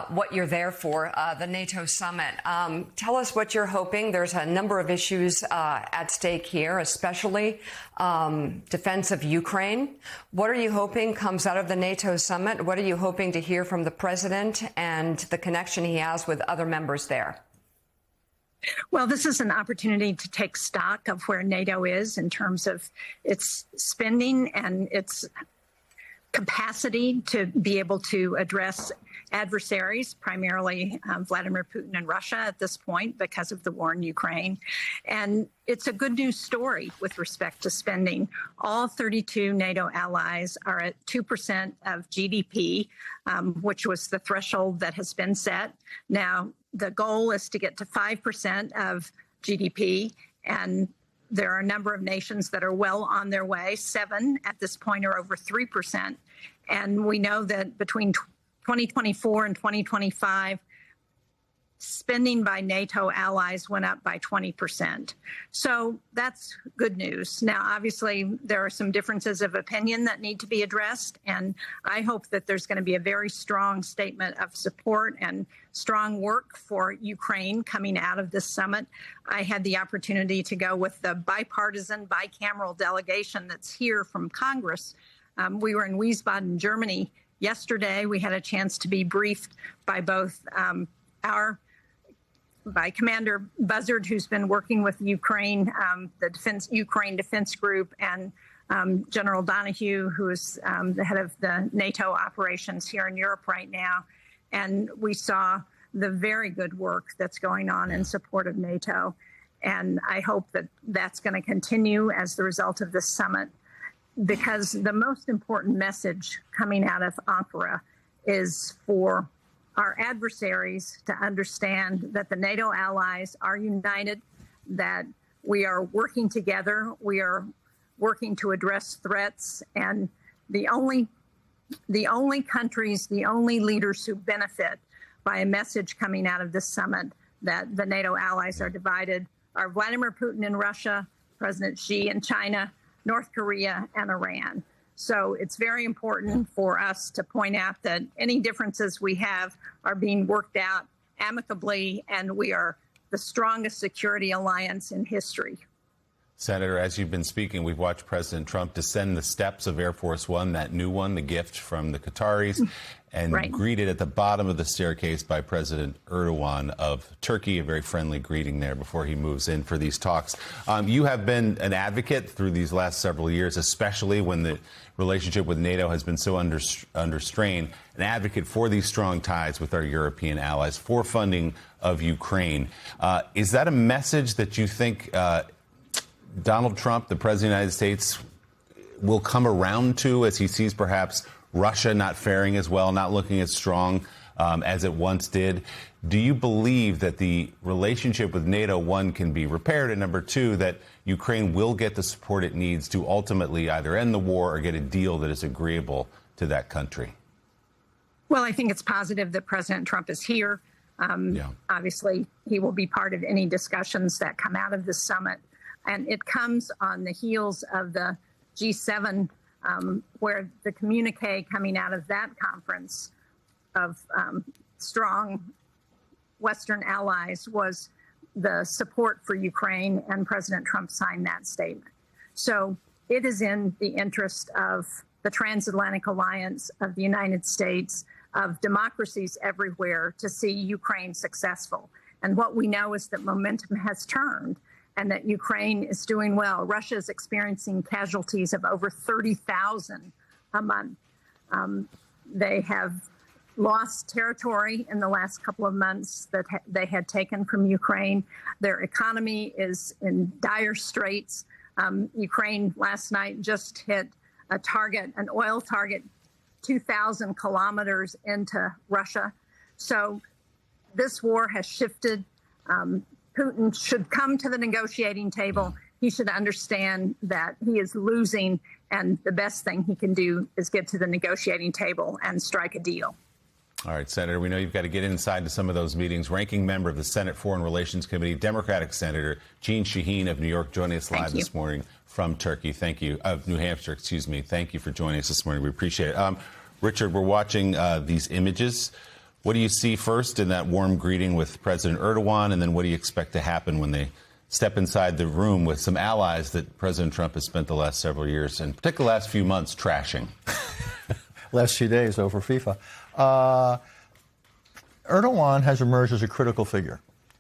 what you're there for, the NATO summit. Tell us what you're hoping. There's a number of issues at stake here, especially defense of Ukraine. What are you hoping comes out of the NATO summit? What are you hoping to hear from the president and the connection he has with other members there? Well, this is an opportunity to take stock of where NATO is in terms of its spending and its capacity to be able to address adversaries, primarily Vladimir Putin and Russia at this point because of the war in Ukraine. And it's a good news story with respect to spending. All 32 NATO allies are at 2% of GDP, which was the threshold that has been set. Now, the goal is to get to 5% of GDP, and there are a number of nations that are well on their way. 7 at this point are over 3%. And we know that between 2024 and 2025, spending by NATO allies went up by 20%. So that's good news. Now, obviously, there are some differences of opinion that need to be addressed, and I hope that there's going to be a very strong statement of support and strong work for Ukraine coming out of this summit. I had the opportunity to go with the bipartisan, bicameral delegation that's here from Congress. We were in Wiesbaden, Germany yesterday. We had a chance to be briefed by both by Commander Buzzard, who's been working with Ukraine, the Ukraine Defense Group, and General Donahue, who is the head of the NATO operations here in Europe right now. And we saw the very good work that's going on in support of NATO. And I hope that that's going to continue as the result of this summit, because the most important message coming out of Ankara is for our adversaries to understand that the NATO allies are united, that we are working together, we are working to address threats, and the only countries, the only leaders who benefit by a message coming out of this summit that the NATO allies are divided are Vladimir Putin in Russia, President Xi in China, North Korea, and Iran. So it's very important for us to point out that any differences we have are being worked out amicably, and we are the strongest security alliance in history. Senator, as you've been speaking, we've watched President Trump descend the steps of Air Force One, that new one, the gift from the Qataris, and greeted at the bottom of the staircase by President Erdogan of Turkey, a very friendly greeting there before he moves in for these talks. You have been an advocate through these last several years, especially when the relationship with NATO has been so under strain, an advocate for these strong ties with our European allies, for funding of Ukraine. Is that a message that you think Donald Trump, the President of the United States, will come around to as he sees perhaps Russia not faring as well, not looking as strong as it once did? Do you believe that the relationship with NATO, one, can be repaired, and number two, that Ukraine will get the support it needs to ultimately either end the war or get a deal that is agreeable to that country? Well, I think it's positive that President Trump is here. Obviously, he will be part of any discussions that come out of this summit. And it comes on the heels of the G7, where the communique coming out of that conference of strong Western allies was the support for Ukraine, and President Trump signed that statement. So it is in the interest of the transatlantic alliance, of the United States, of democracies everywhere to see Ukraine successful. And what we know is that momentum has turned, and that Ukraine is doing well. Russia is experiencing casualties of over 30,000 a month. They have lost territory in the last couple of months that they had taken from Ukraine. Their economy is in dire straits. Ukraine last night just hit a target, an oil target, 2,000 kilometers into Russia. So this war has shifted. Putin should come to the negotiating table. He should understand that he is losing, and the best thing he can do is get to the negotiating table and strike a deal. All right, Senator, we know you've got to get inside to some of those meetings. Ranking member of the Senate Foreign Relations Committee, Democratic Senator Jeanne Shaheen of New York, joining us live this morning from Turkey. Thank you. Of New Hampshire, excuse me. Thank you for joining us this morning. We appreciate it. Richard, we're watching these images What do you see first in that warm greeting with President Erdogan, and then what do you expect to happen when they step inside the room with some allies that President Trump has spent the last several years, and particularly the last few months, trashing? Last few days over FIFA. Erdogan has emerged as a critical figure,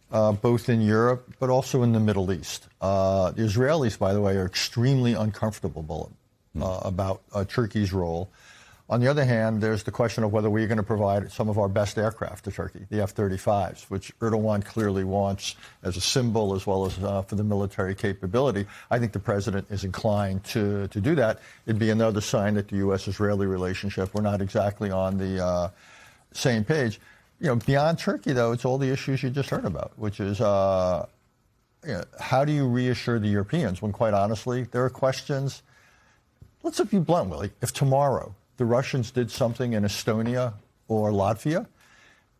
both in Europe but also in the Middle East. The Israelis, by the way, are extremely uncomfortable about Turkey's role. On the other hand, there's the question of whether we're going to provide some of our best aircraft to Turkey, the F-35s, which Erdogan clearly wants as a symbol as well as for the military capability. I think the president is inclined to do that. It'd be another sign that the U.S.-Israeli relationship, we're not exactly on the same page. You know, beyond Turkey, though, it's all the issues you just heard about, which is how do you reassure the Europeans when, quite honestly, there are questions. Let's be blunt, Willie. If tomorrow the Russians did something in Estonia or Latvia,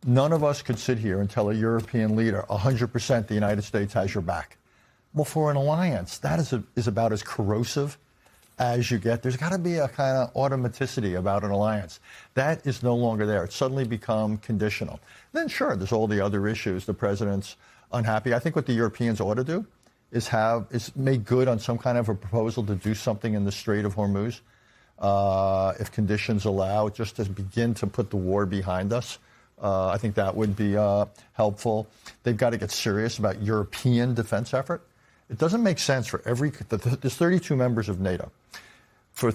none of us could sit here and tell a European leader 100% the United States has your back. Well, for an alliance, that is about as corrosive as you get. There's got to be a kind of automaticity about an alliance. That is no longer there. It's suddenly become conditional. Then, sure, there's all the other issues. The president's unhappy. I think what the Europeans ought to do is make good on some kind of a proposal to do something in the Strait of Hormuz, if conditions allow, just to begin to put the war behind us. I think that would be helpful. They've got to get serious about European defense effort. It doesn't make sense for there's 32 members of NATO. For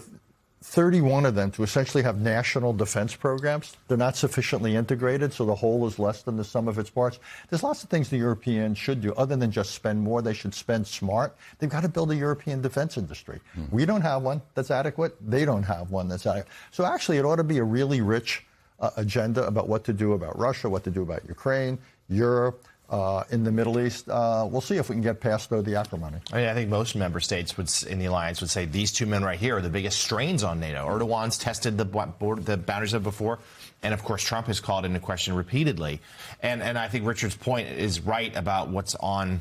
31 of them to essentially have national defense programs, they're not sufficiently integrated, so the whole is less than the sum of its parts. There's lots of things the Europeans should do. Other than just spend more, they should spend smart. They've got to build a European defense industry. We don't have one that's adequate. They don't have one that's adequate. So actually, it ought to be a really rich agenda about what to do about Russia, what to do about Ukraine, Europe, in the Middle East. We'll see if we can get past, though, the acrimony. I mean, I think most member states in the alliance would say these two men right here are the biggest strains on NATO. Erdogan's tested the boundaries of before, and of course Trump has called into question repeatedly. And I think Richard's point is right about what's on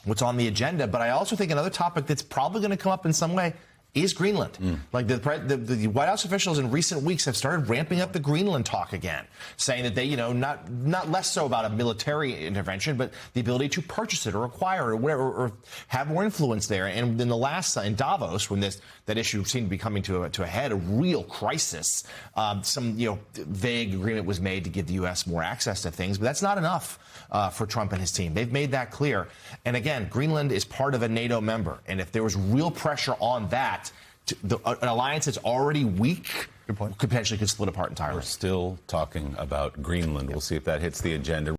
the agenda. But I also think another topic that's probably going to come up in some way is Greenland. Like the White House officials in recent weeks have started ramping up the Greenland talk again, saying that they, not less so about a military intervention, but the ability to purchase it or acquire it or whatever, or have more influence there. And in the last, in Davos, when that issue seemed to be coming to a head, a real crisis, some vague agreement was made to give the U.S. more access to things, but that's not enough for Trump and his team. They've made that clear. And again, Greenland is part of a NATO member, and if there was real pressure on that, an alliance that's already weak could potentially split apart entirely. We're still talking about Greenland. We'll see if that hits the agenda.